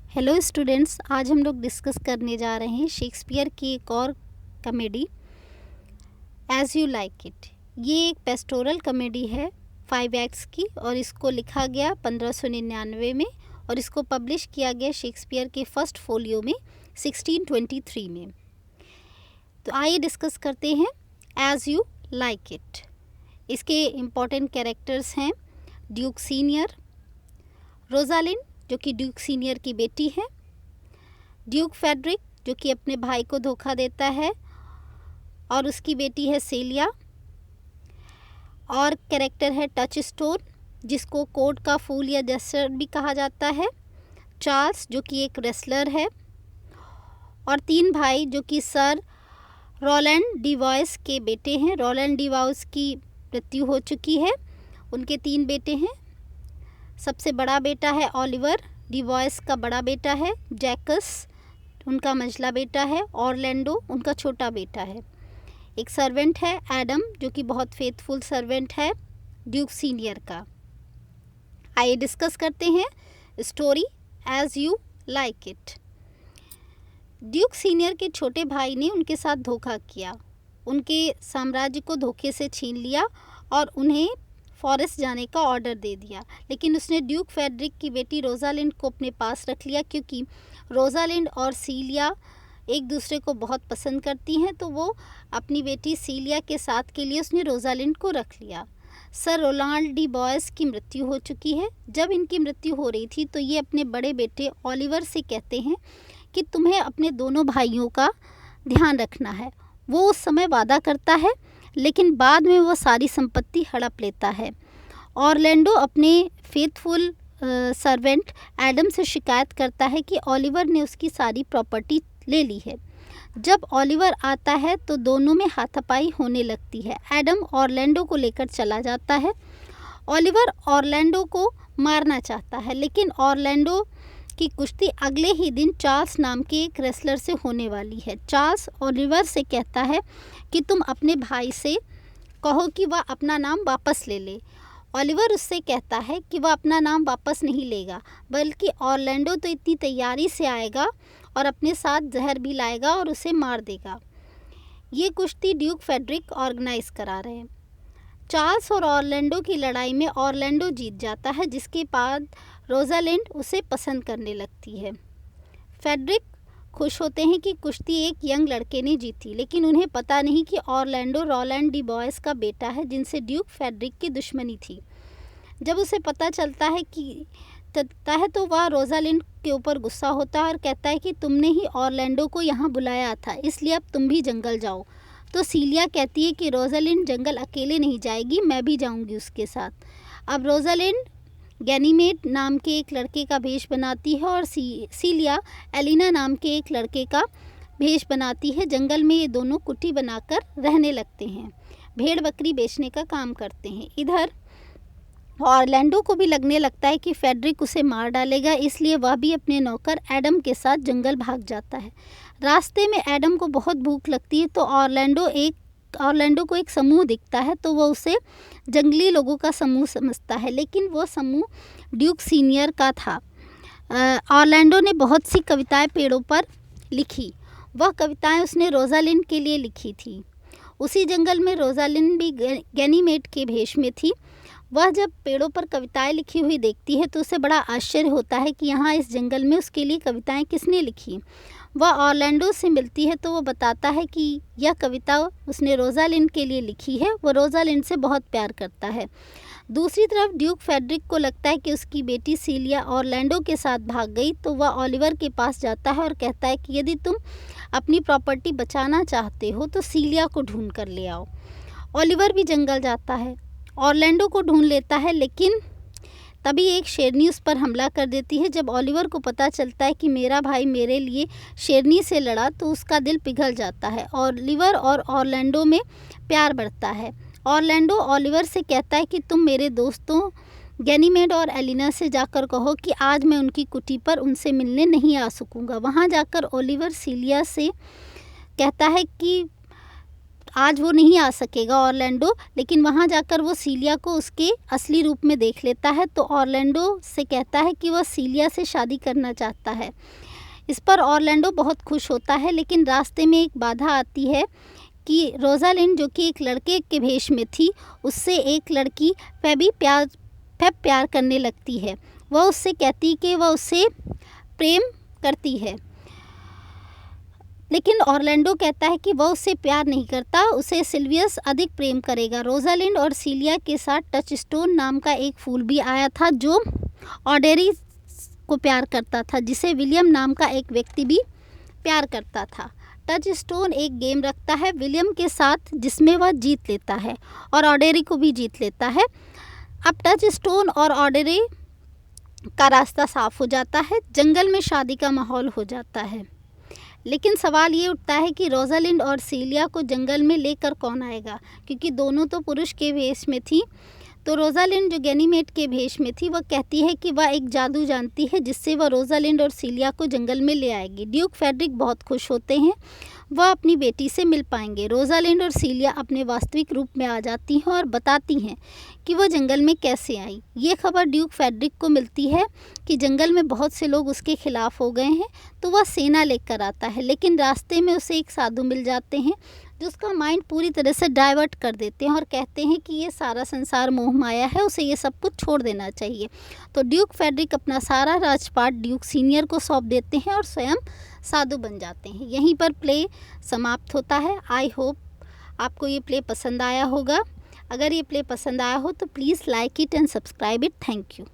Hello students, आज हम लोग डिस्कस करने जा रहे हैं शेक्सपियर की एक और comedy as you like it. ये एक पेस्टोरल कॉमेडी है 5 एक्ट्स की और इसको लिखा गया 1599 में और इसको पब्लिश किया गया शेक्सपियर के फर्स्ट फोलियो में 1623 में। तो आइए डिस्कस करते हैं एज़ यू लाइक इट। इसके इम्पॉर्टेंट कैरेक्टर्स हैं ड्यूक सीनियर, रोजालिंड जो कि ड्यूक सीनियर की बेटी है, ड्यूक फेडरिक जो कि अपने भाई को धोखा देता है और उसकी बेटी है सेलिया, और कैरेक्टर है टच स्टोन जिसको कोर्ट का फूल या जेस्टर भी कहा जाता है, चार्ल्स जो कि एक रेसलर है, और 3 भाई जो कि सर रोलैंड डिवॉइस के बेटे हैं। रोलैंड डिवॉइस की मृत्यु हो चुकी है। उनके 3 बेटे हैं। सबसे बड़ा बेटा है ओलिवर, डिवॉइस का बड़ा बेटा है, जैकस उनका मंझला बेटा है, ऑरलैंडो उनका छोटा बेटा है। एक सर्वेंट है एडम जो कि बहुत फेथफुल सर्वेंट है ड्यूक सीनियर का। आइए डिस्कस करते हैं story as you like it. Duke senior के छोटे भाई ने उनके साथ धोखा किया, उनके साम्राज्य को धोखे से छीन लिया और उन्हें फॉरेस्ट जाने का ऑर्डर दे दिया। लेकिन उसने ड्यूक फेडरिक की बेटी रोजालिंड को अपने पास रख लिया क्योंकि रोजालिंड और सीलिया एक दूसरे को बहुत पसंद करती हैं, तो वो अपनी बेटी सीलिया के साथ के लिए उसने रोजालिंड को रख लिया। सर रोलांड डी बॉयस की मृत्यु हो चुकी है। जब इनकी मृत्यु हो रही थी तो ये अपने बड़े बेटे ओलिवर से कहते हैं कि तुम्हें अपने दोनों भाइयों का ध्यान रखना है। वो उस समय वादा करता है लेकिन बाद में वो सारी संपत्ति हड़प लेता है। ऑरलैंडो अपने फेथफुल सर्वेंट एडम से शिकायत करता है कि ओलिवर ने उसकी सारी प्रॉपर्टी ले ली है। जब ओलिवर आता है तो दोनों में हाथापाई होने लगती है। एडम ऑरलैंडो को लेकर चला जाता है। ओलिवर ऑरलैंडो को मारना चाहता है लेकिन ऑरलैंडो की कुश्ती अगले ही दिन चार्ल्स नाम के एक रेसलर से होने वाली है। चार्ल्स ओलिवर से कहता है कि तुम अपने भाई से कहो कि वह अपना नाम वापस ले ले। ओलिवर उससे कहता है कि वह अपना नाम वापस नहीं लेगा बल्कि ऑरलैंडो तो इतनी तैयारी से आएगा और अपने साथ जहर भी लाएगा और उसे मार देगा। ये कुश्ती ड्यूक फेडरिक ऑर्गेनाइज करा रहे हैं। चार्ल्स और ऑरलैंडो की लड़ाई में ऑरलैंडो जीत जाता है, जिसके बाद रोजालिंड उसे पसंद करने लगती है। फेडरिक खुश होते हैं कि कुश्ती एक यंग लड़के ने जीती, लेकिन उन्हें पता नहीं कि ऑरलैंडो रोलैंड डी बॉयस का बेटा है जिनसे ड्यूक फेडरिक की दुश्मनी थी। जब उसे पता चलता है तो वह रोजालिंड के ऊपर गुस्सा होता है और कहता है कि तुमने ही ऑरलैंडो को यहाँ बुलाया था, इसलिए अब तुम भी जंगल जाओ। तो सीलिया कहती है कि रोजालिंड जंगल अकेले नहीं जाएगी, मैं भी जाऊँगी उसके साथ। अब रोजालिंड गैनीमेड नाम के एक लड़के का भेष बनाती है और सीलिया एलिना नाम के एक लड़के का भेष बनाती है। जंगल में ये दोनों कुटी बनाकर रहने लगते हैं, भेड़ बकरी बेचने का काम करते हैं। इधर ऑरलैंडो को भी लगने लगता है कि फेडरिक उसे मार डालेगा, इसलिए वह भी अपने नौकर एडम के साथ जंगल भाग जाता है। रास्ते में एडम को बहुत भूख लगती है तो ऑरलैंडो को एक समूह दिखता है, तो वो उसे जंगली लोगों का समूह समझता है, लेकिन वो समूह ड्यूक सीनियर का था। ऑरलैंडो ने बहुत सी कविताएं पेड़ों पर लिखी। वह कविताएं उसने रोजालिंड के लिए लिखी थी। उसी जंगल में रोजालिंड भी गैनीमेड के भेष में थी। वह जब पेड़ों पर कविताएं लिखी हुई देखती है तो उसे बड़ा आश्चर्य होता है कि यहाँ इस जंगल में उसके लिए कविताएं किसने लिखी। वह ऑरलैंडो से मिलती है तो वो बताता है कि यह कविता उसने रोजालिंड के लिए लिखी है। वो रोजालिंड से बहुत प्यार करता है। दूसरी तरफ ड्यूक फेडरिक को लगता है कि उसकी बेटी सीलिया ऑरलैंडो के साथ भाग गई, तो वह ओलिवर के पास जाता है और कहता है कि यदि तुम अपनी प्रॉपर्टी बचाना चाहते हो तो सीलिया को ढूंढ कर ले आओ। ओलिवर भी जंगल जाता है, ऑरलैंडो को ढूंढ लेता है, लेकिन तभी एक शेरनी उस पर हमला कर देती है। जब ओलिवर को पता चलता है कि मेरा भाई मेरे लिए शेरनी से लड़ा तो उसका दिल पिघल जाता है। ओलिवर और ऑरलैंडो में प्यार बढ़ता है। ऑरलैंडो ओलिवर से कहता है कि तुम मेरे दोस्तों गैनीमेड और एलिना से जाकर कहो कि आज मैं उनकी कुटी पर उनसे मिलने नहीं आ सकूँगा। वहाँ जाकर ओलिवर सीलिया से कहता है कि आज वो नहीं आ सकेगा ऑरलैंडो, लेकिन वहाँ जाकर वो सीलिया को उसके असली रूप में देख लेता है। तो ऑरलैंडो से कहता है कि वह सीलिया से शादी करना चाहता है। इस पर ऑरलैंडो बहुत खुश होता है, लेकिन रास्ते में एक बाधा आती है कि रोजालिंड जो कि एक लड़के के भेष में थी, उससे एक लड़की फेबी प्यार करने लगती है। वह उससे कहती कि वह उससे प्रेम करती है, लेकिन ऑरलैंडो कहता है कि वह उससे प्यार नहीं करता, उसे सिल्वियस अधिक प्रेम करेगा। रोजालिंड और सीलिया के साथ टचस्टोन नाम का एक फूल भी आया था जो ऑडेरी को प्यार करता था, जिसे विलियम नाम का एक व्यक्ति भी प्यार करता था। टचस्टोन एक गेम रखता है विलियम के साथ, जिसमें वह जीत लेता है और ऑडेरी को भी जीत लेता है। अब टचस्टोन और ऑडेरी का रास्ता साफ हो जाता है, जंगल में शादी का माहौल हो जाता है। लेकिन सवाल ये उठता है कि रोजालिंड और सीलिया को जंगल में लेकर कौन आएगा, क्योंकि दोनों तो पुरुष के भेष में थी। तो रोजालिंड जो गैनीमेड के भेष में थी, वह कहती है कि वह एक जादू जानती है जिससे वह रोजालिंड और सीलिया को जंगल में ले आएगी। ड्यूक फेडरिक बहुत खुश होते हैं, वह अपनी बेटी से मिल पाएंगे। रोजालिंड और सीलिया अपने वास्तविक रूप में आ जाती हैं और बताती हैं कि वह जंगल में कैसे आई। ये खबर ड्यूक फेडरिक को मिलती है कि जंगल में बहुत से लोग उसके खिलाफ हो गए हैं, तो वह सेना लेकर आता है। लेकिन रास्ते में उसे एक साधु मिल जाते हैं जो उसका माइंड पूरी तरह से डाइवर्ट कर देते हैं और कहते हैं कि ये सारा संसार मोह माया है, उसे ये सब कुछ छोड़ देना चाहिए। तो ड्यूक फेडरिक अपना सारा राजपाट ड्यूक सीनियर को सौंप देते हैं और स्वयं साधु बन जाते हैं। यहीं पर प्ले समाप्त होता है। आई होप आपको ये प्ले पसंद आया होगा। अगर ये प्ले पसंद आया हो तो please like it and subscribe it. Thank you.